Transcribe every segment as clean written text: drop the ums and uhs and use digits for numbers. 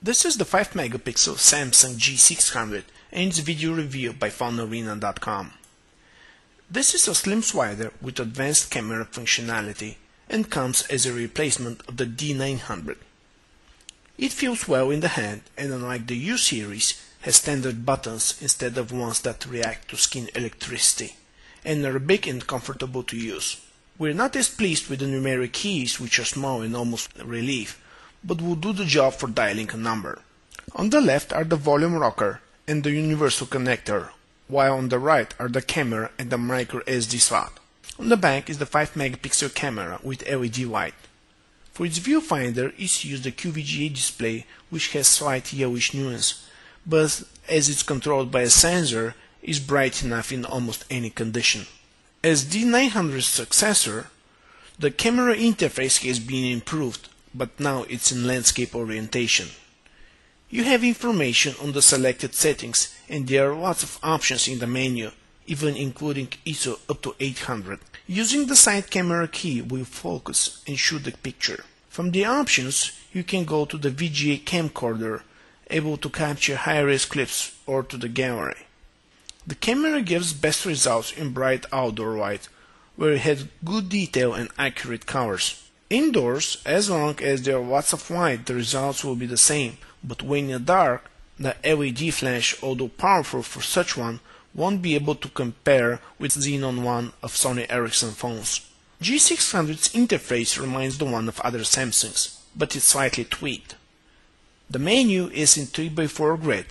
This is the 5 megapixel Samsung G600 and its video review by PhoneArena.com. This is a slim slider with advanced camera functionality and comes as a replacement of the D900. It feels well in the hand and, unlike the U series, has standard buttons instead of ones that react to skin electricity and are big and comfortable to use. We're not as pleased with the numeric keys, which are small and almost relief, but will do the job for dialing a number. On the left are the volume rocker and the universal connector, while on the right are the camera and the micro SD slot. On the back is the 5 megapixel camera with LED light. For its viewfinder is used a QVGA display which has slight yellowish nuance, but as it's controlled by a sensor, is bright enough in almost any condition. As D900's successor, the camera interface has been improved, but now it's in landscape orientation. You have information on the selected settings, and there are lots of options in the menu, even including ISO up to 800. Using the side camera key will focus and shoot the picture. From the options, you can go to the VGA camcorder, able to capture high-res clips, or to the gallery. The camera gives best results in bright outdoor light, where it has good detail and accurate colors. Indoors, as long as there are lots of light, the results will be the same, but when in the dark, the LED flash, although powerful for such one, won't be able to compare with Xenon 1 of Sony Ericsson phones. G600's interface reminds the one of other Samsungs, but it's slightly tweaked. The menu is in 3x4 grid,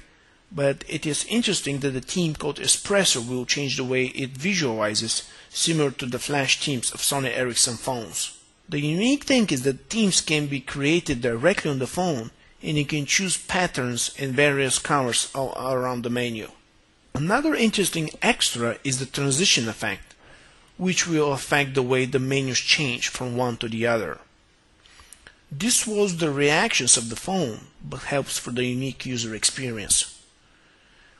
but it is interesting that the theme called Espresso will change the way it visualizes, similar to the flash themes of Sony Ericsson phones. The unique thing is that themes can be created directly on the phone, and you can choose patterns and various colors all around the menu. Another interesting extra is the transition effect, which will affect the way the menus change from one to the other. This slows the reactions of the phone, but helps for the unique user experience.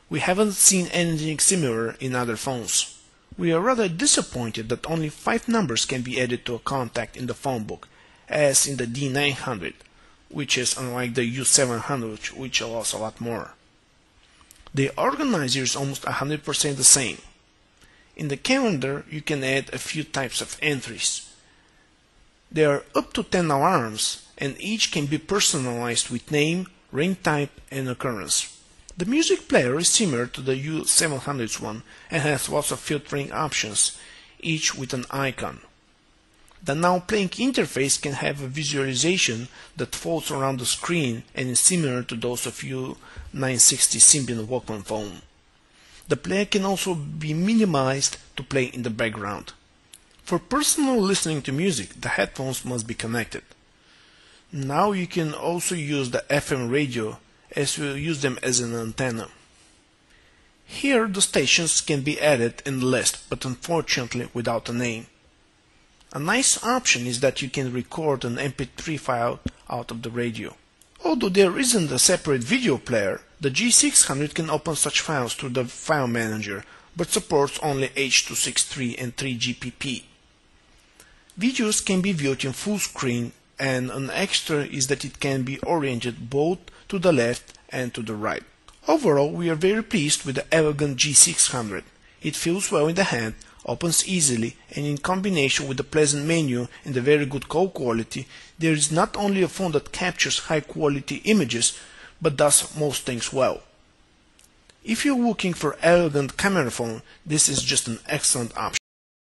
We haven't seen anything similar in other phones. We are rather disappointed that only 5 numbers can be added to a contact in the phone book, as in the D900, which is unlike the U700, which allows a lot more. The organizer is almost 100% the same. In the calendar, you can add a few types of entries. There are up to 10 alarms, and each can be personalized with name, ring type, and occurrence. The music player is similar to the U700's one and has lots of filtering options, each with an icon. The Now Playing interface can have a visualization that folds around the screen and is similar to those of U960 Symbian Walkman phone. The player can also be minimized to play in the background. For personal listening to music, the headphones must be connected. Now you can also use the FM radio, as we use them as an antenna. Here the stations can be added in the list, but unfortunately without a name. A nice option is that you can record an MP3 file out of the radio. Although there isn't a separate video player, the G600 can open such files through the file manager, but supports only H.263 and 3GPP. Videos can be viewed in full screen, and an extra is that it can be oriented both to the left and to the right. Overall, we are very pleased with the elegant G600. It feels well in the hand, opens easily, and in combination with the pleasant menu and the very good call quality, there is not only a phone that captures high quality images, but does most things well. If you're looking for elegant camera phone, this is just an excellent option.